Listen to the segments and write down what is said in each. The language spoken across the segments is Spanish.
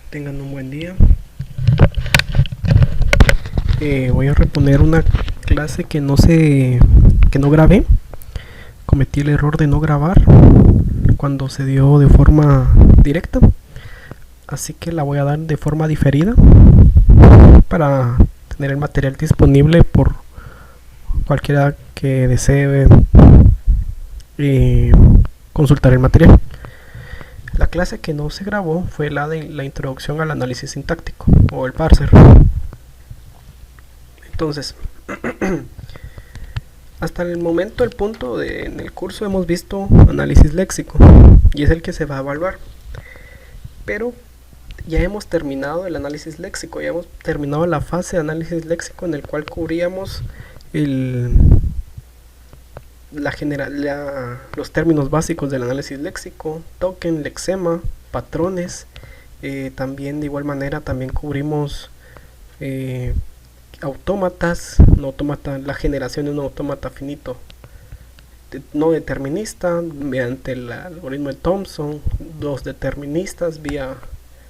Tengan un buen día. Voy a reponer una clase que no grabé. Cometí el error de no grabar cuando se dio de forma directa, así que la voy a dar de forma diferida para tener el material disponible por cualquiera que desee consultar el material. La clase que no se grabó fue la de la introducción al análisis sintáctico o el parser. Entonces, hasta el momento, el punto en el curso hemos visto análisis léxico y es el que se va a evaluar. Pero ya hemos terminado el análisis léxico, ya hemos terminado la fase de análisis léxico en el cual cubríamos los términos básicos del análisis léxico, token, lexema, patrones. También de igual manera también cubrimos autómatas, la generación de un autómata finito no determinista mediante el algoritmo de Thomson, dos deterministas vía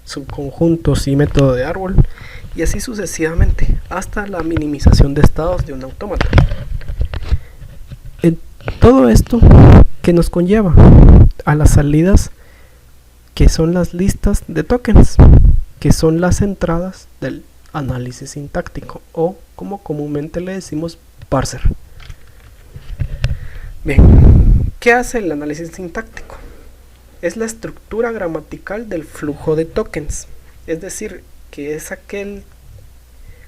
subconjuntos y método de árbol, y así sucesivamente hasta la minimización de estados de un autómata. Todo esto que nos conlleva a las salidas que son las listas de tokens, que son las entradas del análisis sintáctico o como comúnmente le decimos parser. Bien, ¿qué hace el análisis sintáctico? Es la estructura gramatical del flujo de tokens, es decir, que es aquel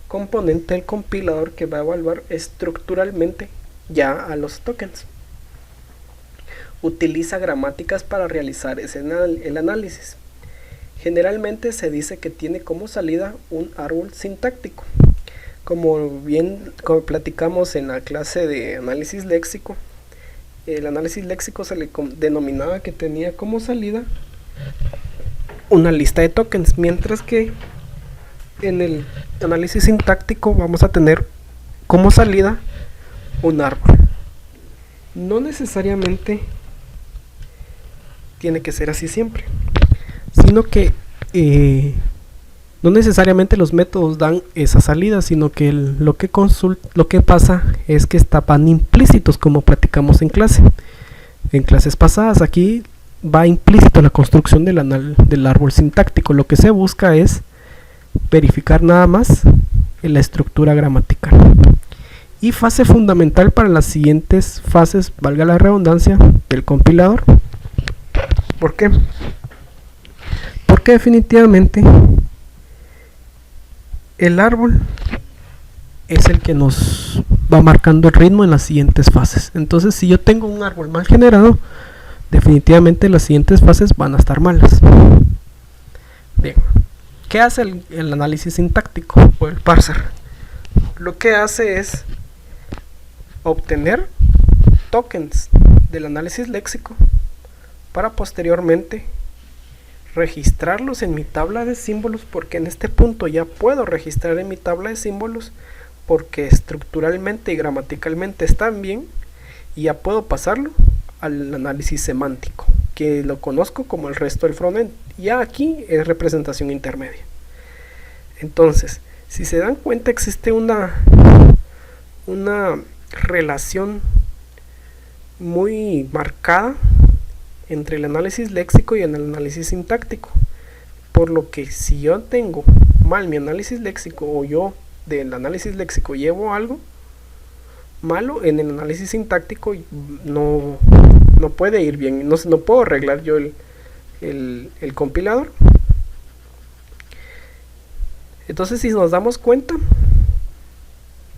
componente del compilador que va a evaluar estructuralmente ya a los tokens. Utiliza gramáticas para realizar el análisis. Generalmente se dice que tiene como salida un árbol sintáctico. Como platicamos en la clase de análisis léxico, el análisis léxico se le denominaba que tenía como salida una lista de tokens, mientras que en el análisis sintáctico vamos a tener como salida un árbol. No necesariamente tiene que ser así siempre, sino que no necesariamente los métodos dan esa salida, sino que lo que pasa es que estaban implícitos, como platicamos en clases pasadas. Aquí va implícito la construcción del árbol sintáctico. Lo que se busca es verificar nada más en la estructura gramatical. Y fase fundamental para las siguientes fases, valga la redundancia, del compilador. ¿Por qué? Porque definitivamente el árbol es el que nos va marcando el ritmo en las siguientes fases. Entonces, si yo tengo un árbol mal generado, definitivamente las siguientes fases van a estar malas. Bien, ¿qué hace el análisis sintáctico o el parser? Lo que hace es obtener tokens del análisis léxico para posteriormente registrarlos en mi tabla de símbolos, porque en este punto ya puedo registrar en mi tabla de símbolos porque estructuralmente y gramaticalmente están bien, y ya puedo pasarlo al análisis semántico, que lo conozco como el resto del frontend. Ya aquí es representación intermedia. Entonces, si se dan cuenta, existe una relación muy marcada entre el análisis léxico y el análisis sintáctico, por lo que si yo tengo mal mi análisis léxico, o yo del análisis léxico llevo algo malo, en el análisis sintáctico no puede ir bien, no puedo arreglar yo el compilador. Entonces, si nos damos cuenta,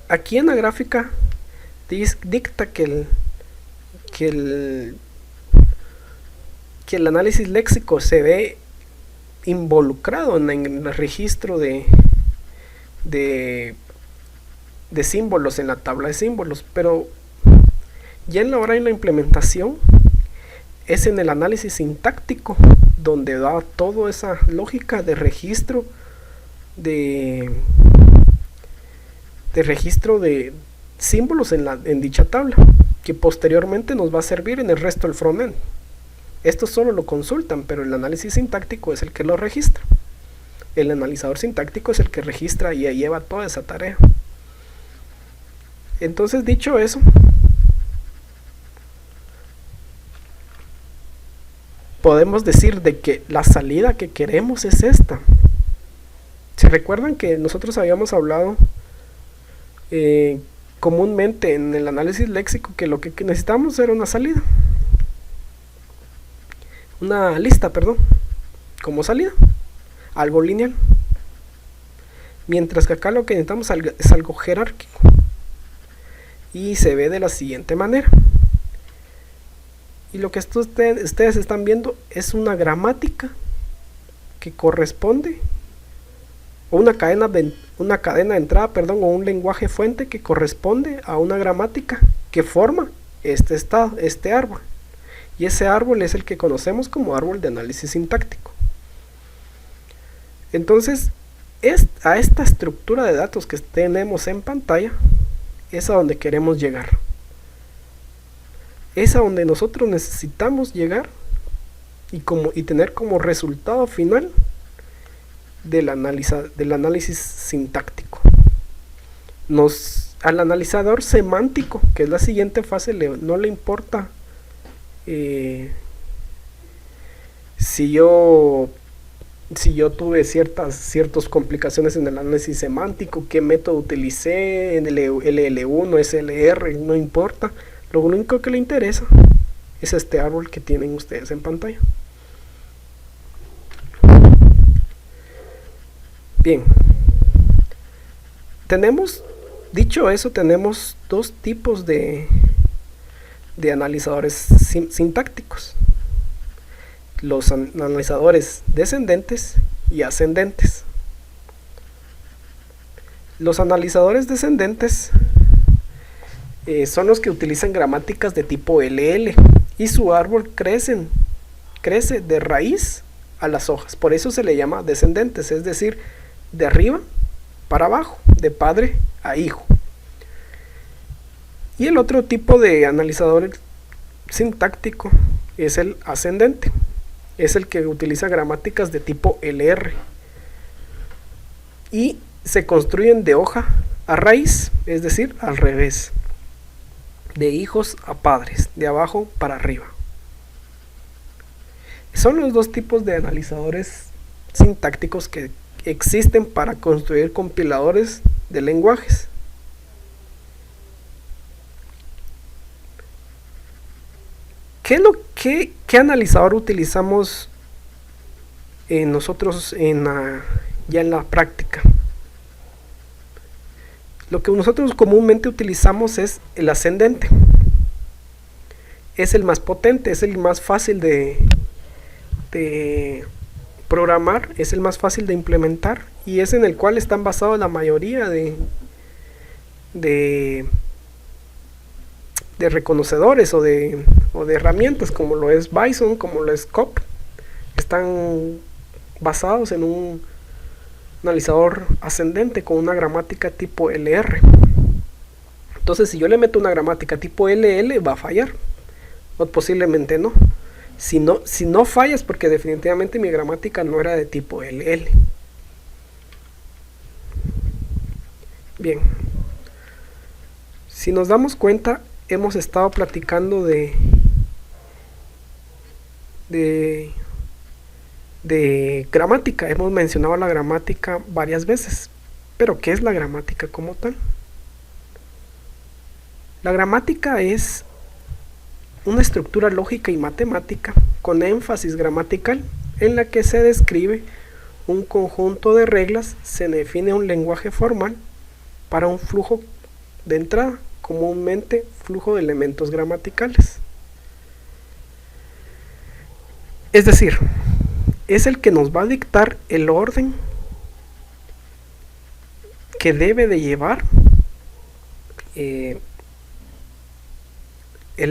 aquí en la gráfica dicta que el análisis léxico se ve involucrado en el registro de símbolos en la tabla de símbolos, pero ya en la hora de la implementación es en el análisis sintáctico donde da toda esa lógica de registro de símbolos en dicha tabla, que posteriormente nos va a servir en el resto del frontend. Esto solo lo consultan, pero el análisis sintáctico es el que lo registra. El analizador sintáctico es el que registra y lleva toda esa tarea. Entonces, dicho eso, podemos decir de que la salida que queremos es esta. ¿Se recuerdan que nosotros habíamos hablado comúnmente en el análisis léxico que lo que necesitamos era una salida? Una lista, perdón, como salida, algo lineal. Mientras que acá lo que necesitamos es algo jerárquico. Y se ve de la siguiente manera. Y lo que ustedes están viendo es una gramática que corresponde, o una cadena de entrada, perdón, o un lenguaje fuente que corresponde a una gramática que forma este árbol. Y ese árbol es el que conocemos como árbol de análisis sintáctico. Entonces, a esta estructura de datos que tenemos en pantalla es a donde queremos llegar. Es a donde nosotros necesitamos llegar y tener como resultado final del análisis sintáctico. Al analizador semántico, que es la siguiente fase, no le importa si yo tuve ciertas complicaciones en el análisis semántico, qué método utilicé, en el LL1, SLR, no importa. Lo único que le interesa es este árbol que tienen ustedes en pantalla. Bien, dicho eso, tenemos dos tipos de analizadores sintácticos: los analizadores descendentes y ascendentes. Los analizadores descendentes son los que utilizan gramáticas de tipo LL y su árbol crece de raíz a las hojas. Por eso se le llama descendentes, es decir, de arriba para abajo, de padre a hijo. Y el otro tipo de analizador sintáctico es el ascendente, es el que utiliza gramáticas de tipo LR y se construyen de hoja a raíz, es decir, al revés, de hijos a padres, de abajo para arriba. Son los dos tipos de analizadores sintácticos que existen para construir compiladores de lenguajes. ¿Qué analizador utilizamos nosotros ya en la práctica? Lo que nosotros comúnmente utilizamos es el ascendente. Es el más potente, es el más fácil de programar, es el más fácil de implementar y es en el cual están basados la mayoría de reconocedores o de herramientas, como lo es Bison, como lo es COP. Están basados en un analizador ascendente con una gramática tipo LR. Entonces, si yo le meto una gramática tipo LL, va a fallar, o posiblemente no. Si no fallas, porque definitivamente mi gramática no era de tipo LL. Bien, si nos damos cuenta, hemos estado platicando de gramática. Hemos mencionado la gramática varias veces, pero ¿qué es la gramática como tal? La gramática es una estructura lógica y matemática con énfasis gramatical en la que se describe un conjunto de reglas, se define un lenguaje formal para un flujo de entrada, comúnmente flujo de elementos gramaticales. Es decir, es el que nos va a dictar el orden que debe de llevar el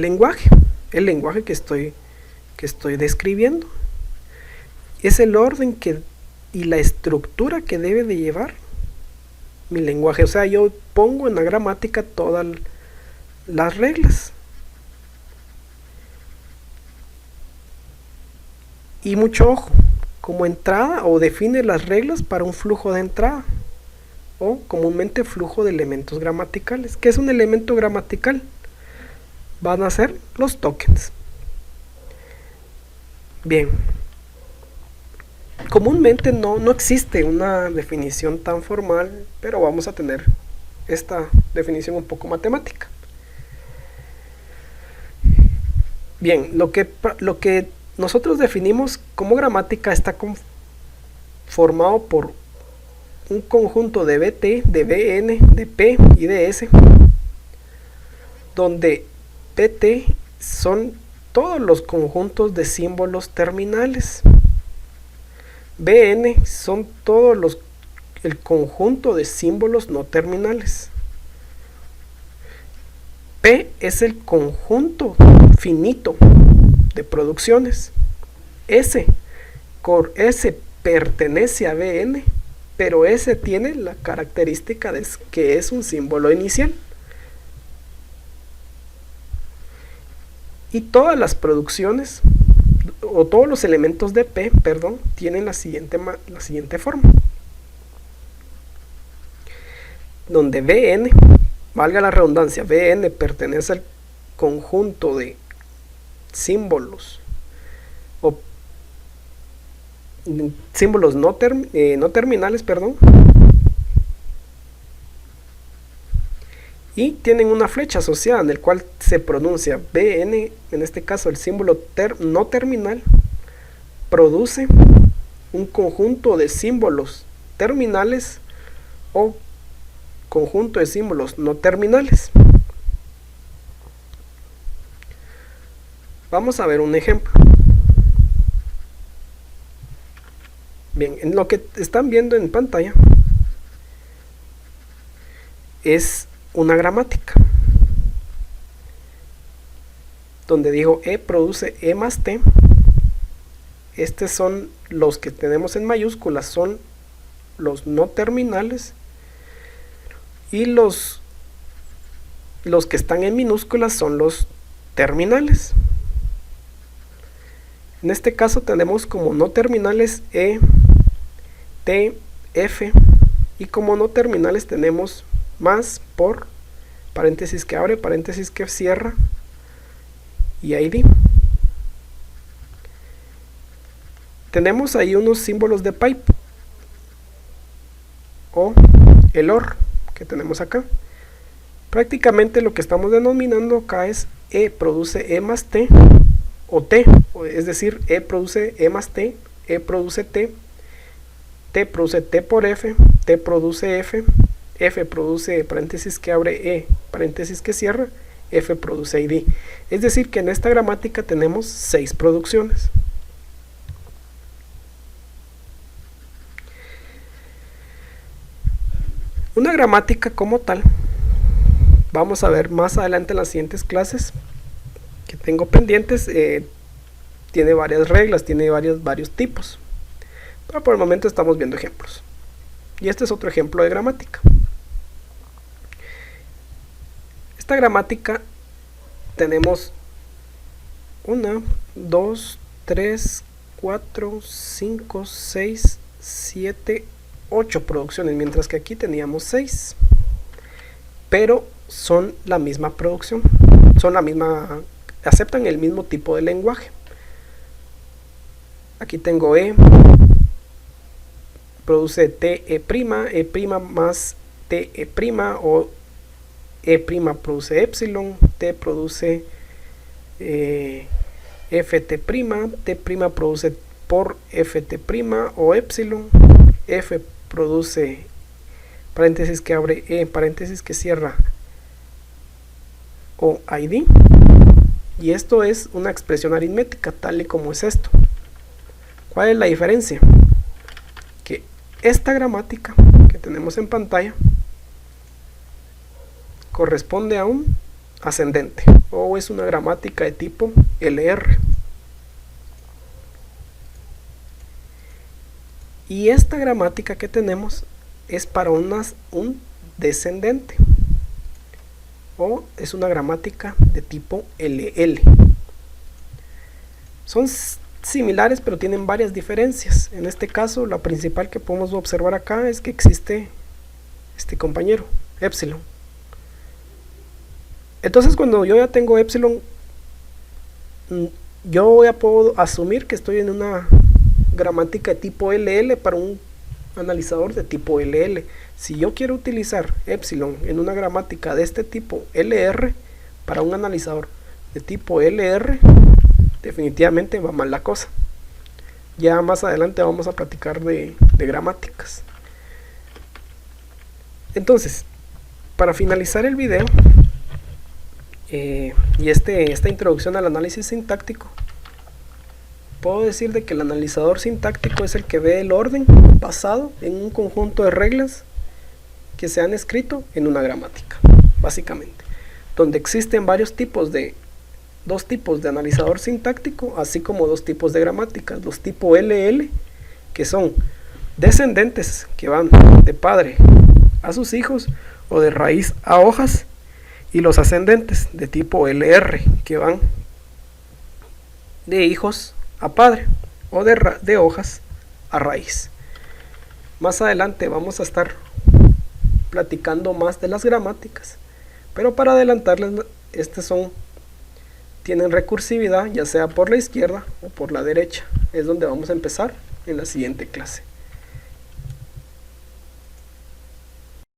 lenguaje que estoy describiendo. Es el orden y la estructura que debe de llevar mi lenguaje. O sea, yo pongo en la gramática todas las reglas. Y mucho ojo, como entrada o define las reglas para un flujo de entrada, o comúnmente flujo de elementos gramaticales. ¿Qué es un elemento gramatical? Van a ser los tokens. Bien, comúnmente no existe una definición tan formal, pero vamos a tener esta definición un poco matemática. Bien, lo que nosotros definimos como gramática está formado por un conjunto de BT, de BN, de P y de S, donde BT son todos los conjuntos de símbolos terminales, BN son el conjunto de símbolos no terminales, P es el conjunto finito de producciones, S pertenece a BN, pero S tiene la característica de que es un símbolo inicial. Y todas las producciones, o todos los elementos de P, tienen la siguiente forma. Donde BN, valga la redundancia, BN pertenece al conjunto de símbolos o símbolos no terminales, y tienen una flecha asociada en el cual se pronuncia BN, en este caso el símbolo no terminal produce un conjunto de símbolos terminales o conjunto de símbolos no terminales. Vamos a ver un ejemplo. Bien, en lo que están viendo en pantalla es una gramática donde digo E produce E más T. Estos son los que tenemos en mayúsculas, son los no terminales, y los que están en minúsculas son los terminales. En este caso tenemos como no terminales E, T, F, y como no terminales tenemos más, por, paréntesis que abre, paréntesis que cierra, y ID. Tenemos ahí unos símbolos de pipe o el OR que tenemos acá. Prácticamente lo que estamos denominando acá es E produce E más T, o T, es decir, E produce E más T, E produce T, T produce T por F, T produce F, F produce paréntesis que abre E, paréntesis que cierra, F produce ID. Es decir, que en esta gramática tenemos 6 producciones. Una gramática como tal, vamos a ver más adelante en las siguientes clases que tengo pendientes, tiene varias reglas, tiene varios tipos, pero por el momento estamos viendo ejemplos. Y este es otro ejemplo de gramática. Esta gramática tenemos 1, 2, 3, 4, 5, 6, 7, 8 producciones, mientras que aquí teníamos 6, pero son la misma producción, aceptan el mismo tipo de lenguaje. Aquí tengo E, produce E' más TE', o E' produce epsilon, T produce FT', T' produce por FT' o epsilon, F produce paréntesis que abre E, paréntesis que cierra, o ID. Y esto es una expresión aritmética, tal y como es esto. ¿Cuál es la diferencia? Que esta gramática que tenemos en pantalla corresponde a un ascendente, o es una gramática de tipo LR. Y esta gramática que tenemos es para un descendente, o es una gramática de tipo LL. Son similares, pero tienen varias diferencias. En este caso, la principal que podemos observar acá es que existe este compañero, epsilon. Entonces, cuando yo ya tengo epsilon, yo ya puedo asumir que estoy en una gramática de tipo LL para un analizador de tipo LL. Si yo quiero utilizar epsilon en una gramática de este tipo LR para un analizador de tipo LR, definitivamente va mal la cosa. Ya más adelante vamos a platicar de gramáticas. Entonces, para finalizar el video y esta introducción al análisis sintáctico, puedo decir de que el analizador sintáctico es el que ve el orden basado en un conjunto de reglas que se han escrito en una gramática, básicamente, donde existen dos tipos de analizador sintáctico, así como dos tipos de gramáticas, los tipo LL, que son descendentes, que van de padre a sus hijos o de raíz a hojas, y los ascendentes de tipo LR, que van de hijos a padre o de hojas a raíz. Más adelante vamos a estar platicando más de las gramáticas, pero para adelantarles, tienen recursividad ya sea por la izquierda o por la derecha. Es donde vamos a empezar en la siguiente clase.